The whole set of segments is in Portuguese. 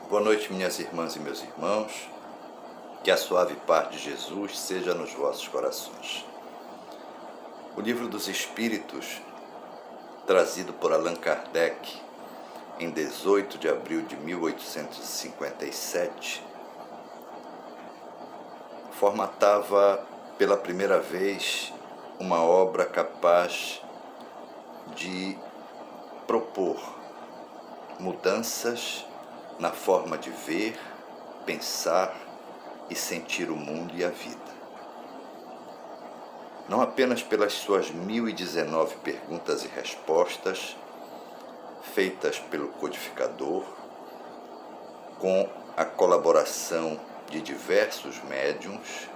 Boa noite, minhas irmãs e meus irmãos. Que a suave paz de Jesus seja nos vossos corações. O Livro dos Espíritos, trazido por Allan Kardec em 18 de abril de 1857, formatava pela primeira vez uma obra capaz de propor mudanças na forma de ver, pensar e sentir o mundo e a vida. Não apenas pelas suas 1019 perguntas e respostas, feitas pelo codificador, com a colaboração de diversos médiuns,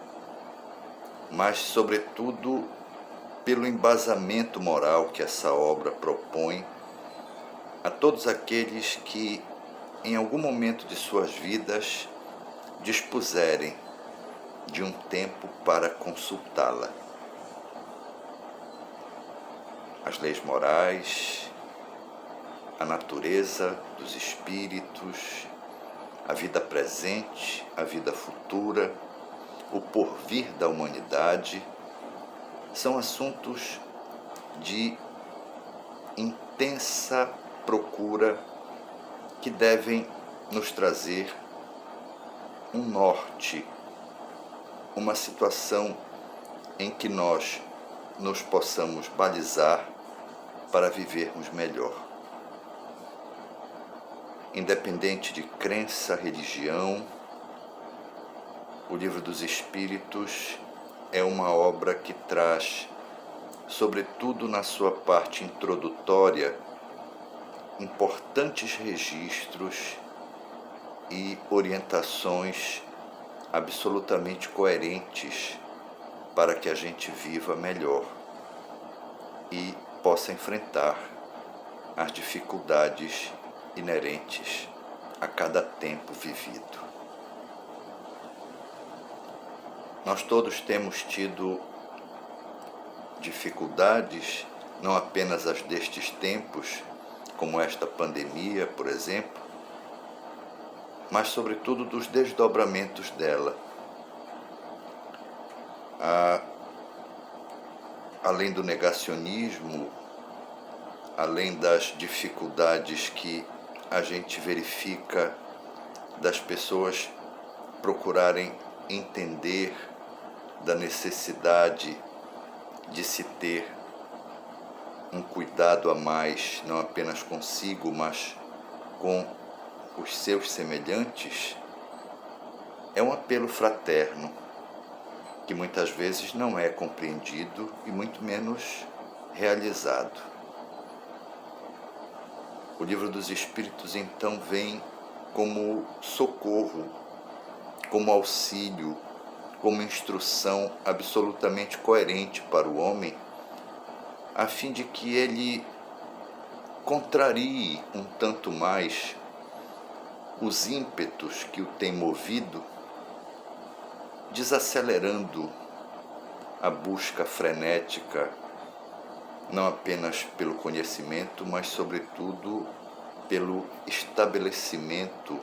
mas, sobretudo, pelo embasamento moral que essa obra propõe a todos aqueles que, em algum momento de suas vidas, dispuserem de um tempo para consultá-la. As leis morais, a natureza dos espíritos, a vida presente, a vida futura, o porvir da humanidade, são assuntos de intensa procura que devem nos trazer um norte, uma situação em que nós nos possamos balizar para vivermos melhor. Independente de crença, religião, o Livro dos Espíritos é uma obra que traz, sobretudo na sua parte introdutória, importantes registros e orientações absolutamente coerentes para que a gente viva melhor e possa enfrentar as dificuldades inerentes a cada tempo vivido. Nós todos temos tido dificuldades, não apenas as destes tempos, como esta pandemia, por exemplo, mas sobretudo dos desdobramentos dela. Além do negacionismo, além das dificuldades que a gente verifica das pessoas procurarem entender da necessidade de se ter um cuidado a mais, não apenas consigo, mas com os seus semelhantes, é um apelo fraterno que muitas vezes não é compreendido e muito menos realizado. O Livro dos Espíritos então vem como socorro, como auxílio, como instrução absolutamente coerente para o homem, a fim de que ele contrarie um tanto mais os ímpetos que o têm movido, desacelerando a busca frenética, não apenas pelo conhecimento, mas sobretudo pelo estabelecimento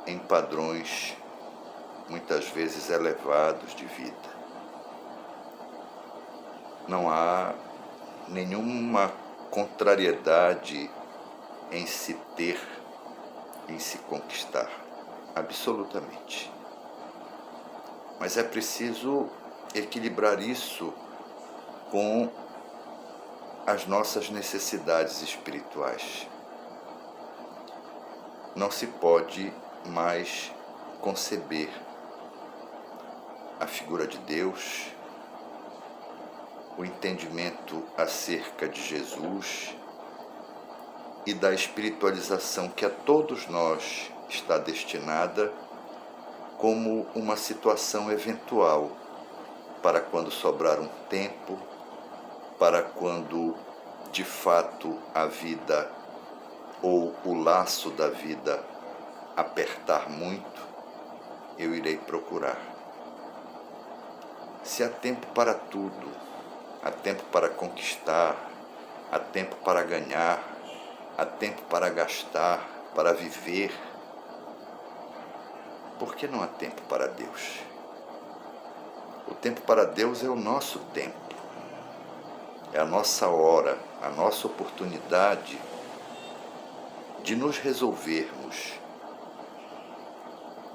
em padrões muitas vezes elevados de vida. Não há nenhuma contrariedade em se ter, em se conquistar, absolutamente. Mas é preciso equilibrar isso com as nossas necessidades espirituais. Não se pode mais conceber a figura de Deus, o entendimento acerca de Jesus e da espiritualização que a todos nós está destinada como uma situação eventual para quando sobrar um tempo, para quando de fato a vida ou o laço da vida apertar muito, eu irei procurar. Se há tempo para tudo, há tempo para conquistar, há tempo para ganhar, há tempo para gastar, para viver, Por que não há tempo para Deus? O tempo para Deus é o nosso tempo, é a nossa hora, a nossa oportunidade de nos resolvermos,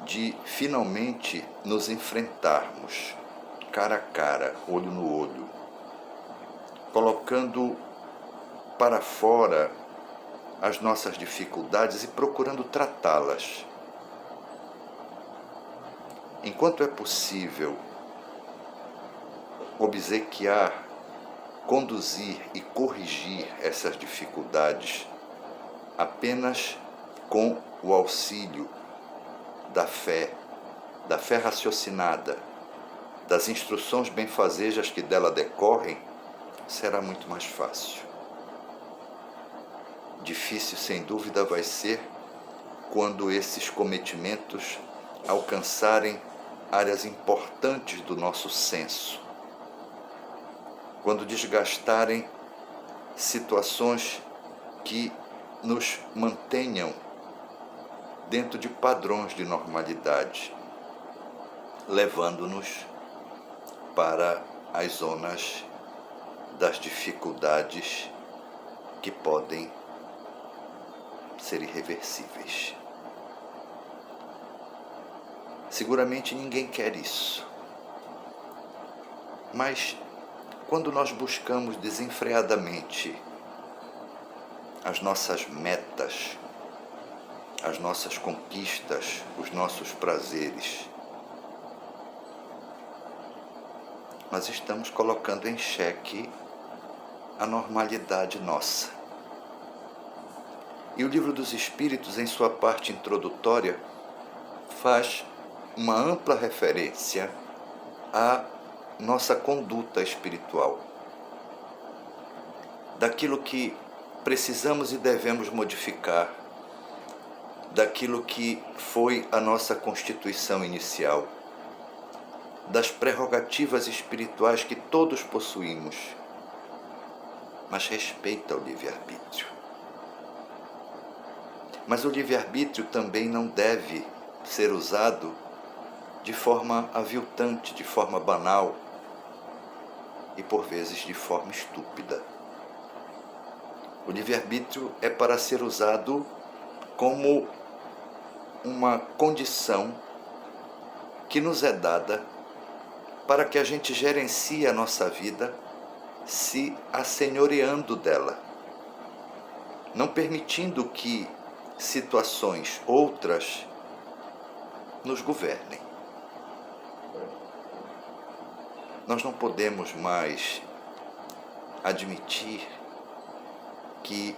de finalmente nos enfrentarmos cara a cara, olho no olho, colocando para fora as nossas dificuldades e procurando tratá-las. Enquanto é possível obsequiar, conduzir e corrigir essas dificuldades apenas com o auxílio da fé raciocinada, das instruções benfazejas que dela decorrem, será muito mais fácil. Difícil, sem dúvida, vai ser quando esses cometimentos alcançarem áreas importantes do nosso senso, quando desgastarem situações que nos mantenham dentro de padrões de normalidade, levando-nos para as zonas das dificuldades que podem ser irreversíveis. Seguramente ninguém quer isso. Mas quando nós buscamos desenfreadamente as nossas metas, as nossas conquistas, os nossos prazeres, nós estamos colocando em xeque a normalidade nossa. E o Livro dos Espíritos, em sua parte introdutória, faz uma ampla referência à nossa conduta espiritual, daquilo que precisamos e devemos modificar, daquilo que foi a nossa constituição inicial, das prerrogativas espirituais que todos possuímos, mas respeita o livre-arbítrio. Mas o livre-arbítrio também não deve ser usado de forma aviltante, de forma banal e, por vezes, de forma estúpida. O livre-arbítrio é para ser usado como uma condição que nos é dada para que a gente gerencie a nossa vida se assenhoreando dela, não permitindo que situações outras nos governem. Nós não podemos mais admitir que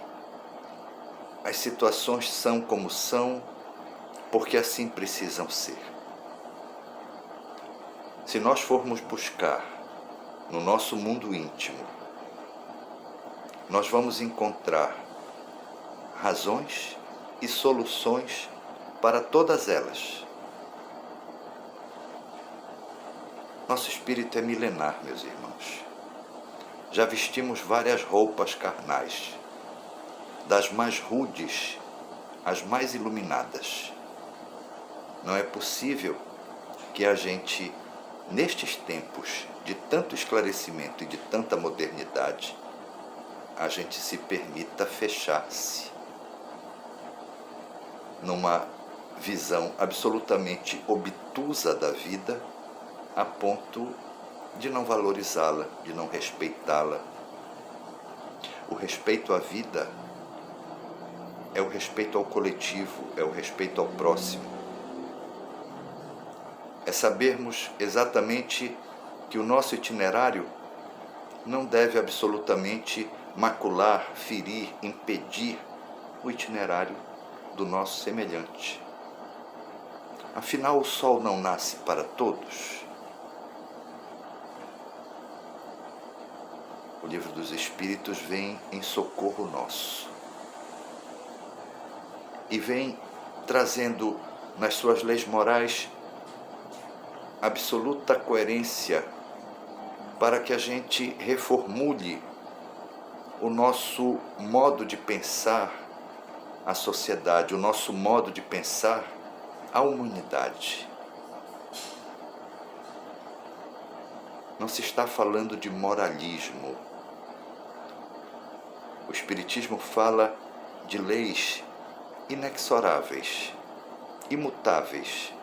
as situações são como são, porque assim precisam ser. Se nós formos buscar no nosso mundo íntimo, nós vamos encontrar razões e soluções para todas elas. Nosso espírito é milenar, meus irmãos. Já vestimos várias roupas carnais, das mais rudes às mais iluminadas. Não é possível que a gente, nestes tempos de tanto esclarecimento e de tanta modernidade, a gente se permita fechar-se numa visão absolutamente obtusa da vida, a ponto de não valorizá-la, de não respeitá-la. O respeito à vida é o respeito ao coletivo, é o respeito ao próximo. É sabermos exatamente que o nosso itinerário não deve absolutamente macular, ferir, impedir o itinerário do nosso semelhante. Afinal, o sol não nasce para todos. O Livro dos Espíritos vem em socorro nosso e vem trazendo nas suas leis morais absoluta coerência para que a gente reformule o nosso modo de pensar a sociedade, o nosso modo de pensar a humanidade. Não se está falando de moralismo. O Espiritismo fala de leis inexoráveis, imutáveis,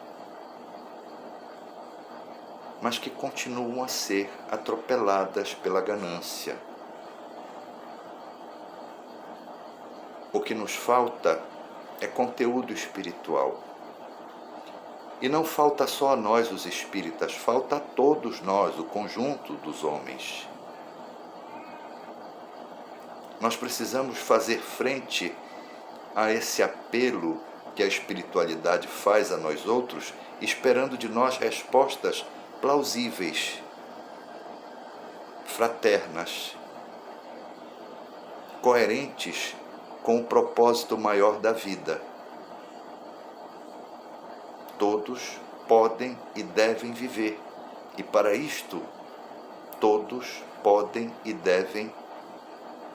mas que continuam a ser atropeladas pela ganância. O que nos falta é conteúdo espiritual. E não falta só a nós, os espíritas, falta a todos nós, o conjunto dos homens. Nós precisamos fazer frente a esse apelo que a espiritualidade faz a nós outros, esperando de nós respostas plausíveis, fraternas, coerentes com o propósito maior da vida. Todos podem e devem viver, e para isto, todos podem e devem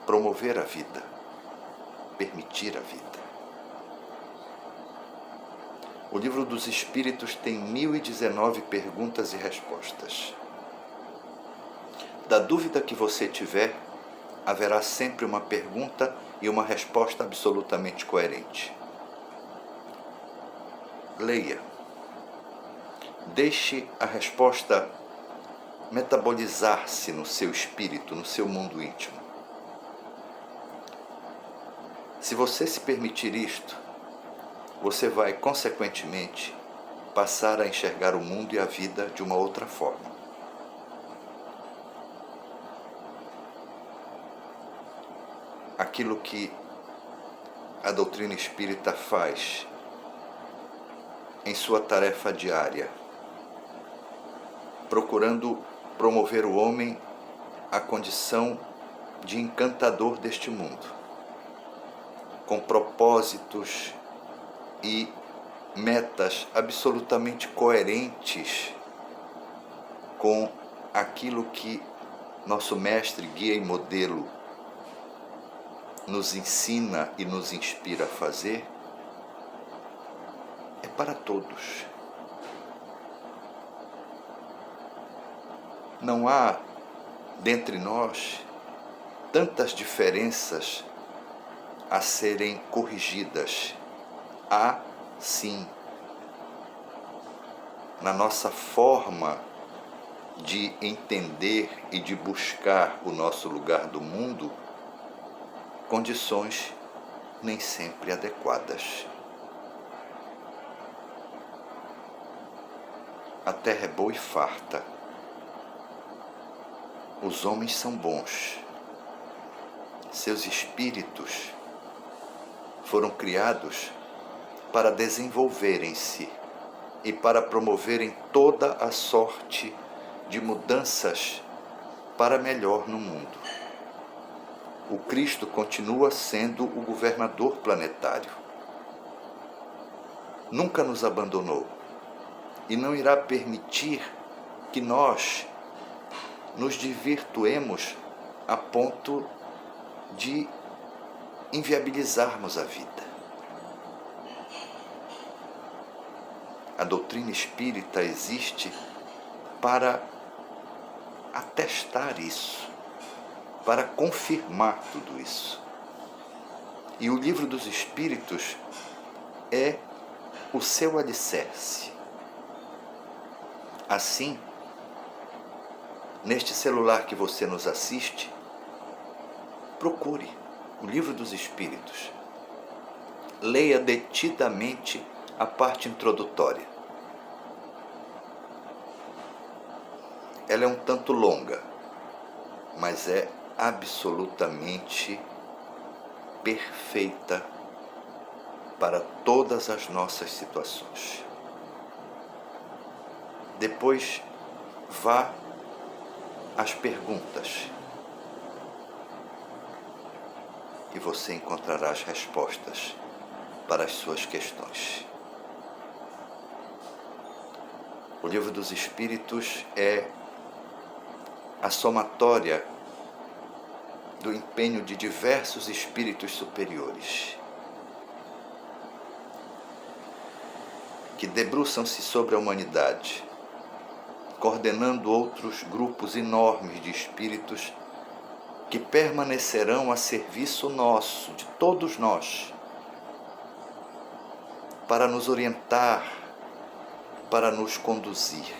promover a vida, permitir a vida. O Livro dos Espíritos tem 1019 perguntas e respostas. Da dúvida que você tiver, haverá sempre uma pergunta e uma resposta absolutamente coerente. Leia. Deixe a resposta metabolizar-se no seu espírito, no seu mundo íntimo. Se você se permitir isto, você vai, consequentemente, passar a enxergar o mundo e a vida de uma outra forma. Aquilo que a doutrina espírita faz em sua tarefa diária, procurando promover o homem à condição de encantador deste mundo, com propósitos e metas absolutamente coerentes com aquilo que nosso mestre, guia e modelo nos ensina e nos inspira a fazer, é para todos. Não há dentre nós tantas diferenças a serem corrigidas. Há, sim, na nossa forma de entender e de buscar o nosso lugar do mundo, condições nem sempre adequadas. A terra é boa e farta. Os homens são bons. Seus espíritos foram criados para desenvolverem-se e para promoverem toda a sorte de mudanças para melhor no mundo. O Cristo continua sendo o governador planetário. Nunca nos abandonou e não irá permitir que nós nos divirtuemos a ponto de inviabilizarmos a vida. A doutrina espírita existe para atestar isso, para confirmar tudo isso. E o Livro dos Espíritos é o seu alicerce. Assim, neste celular que você nos assiste, procure o Livro dos Espíritos. Leia detidamente a parte introdutória. Ela é um tanto longa, mas é absolutamente perfeita para todas as nossas situações. Depois, vá às perguntas e você encontrará as respostas para as suas questões. O Livro dos Espíritos é a somatória do empenho de diversos espíritos superiores. que debruçam-se sobre a humanidade, coordenando outros grupos enormes de espíritos que permanecerão a serviço nosso, de todos nós, para nos orientar, para nos conduzir.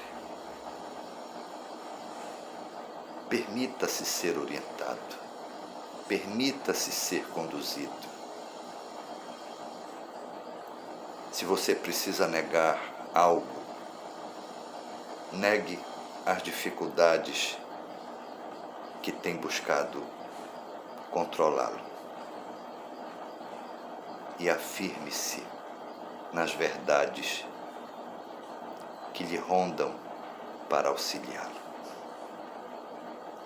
Permita-se ser orientado, permita-se ser conduzido. Se você precisa negar algo, negue as dificuldades que tem buscado controlá-lo. E afirme-se nas verdades que lhe rondam para auxiliá-lo.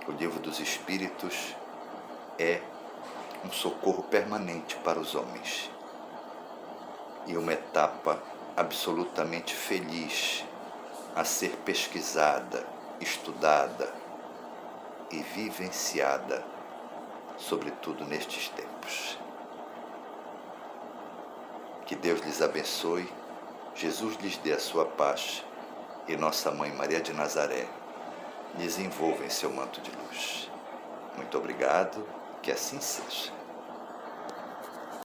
O Livro dos Espíritos é um socorro permanente para os homens e uma etapa absolutamente feliz a ser pesquisada, estudada e vivenciada, sobretudo nestes tempos. Que Deus lhes abençoe, Jesus lhes dê a sua paz e Nossa Mãe Maria de Nazaré lhes envolva em seu manto de luz. Muito obrigado, que assim seja.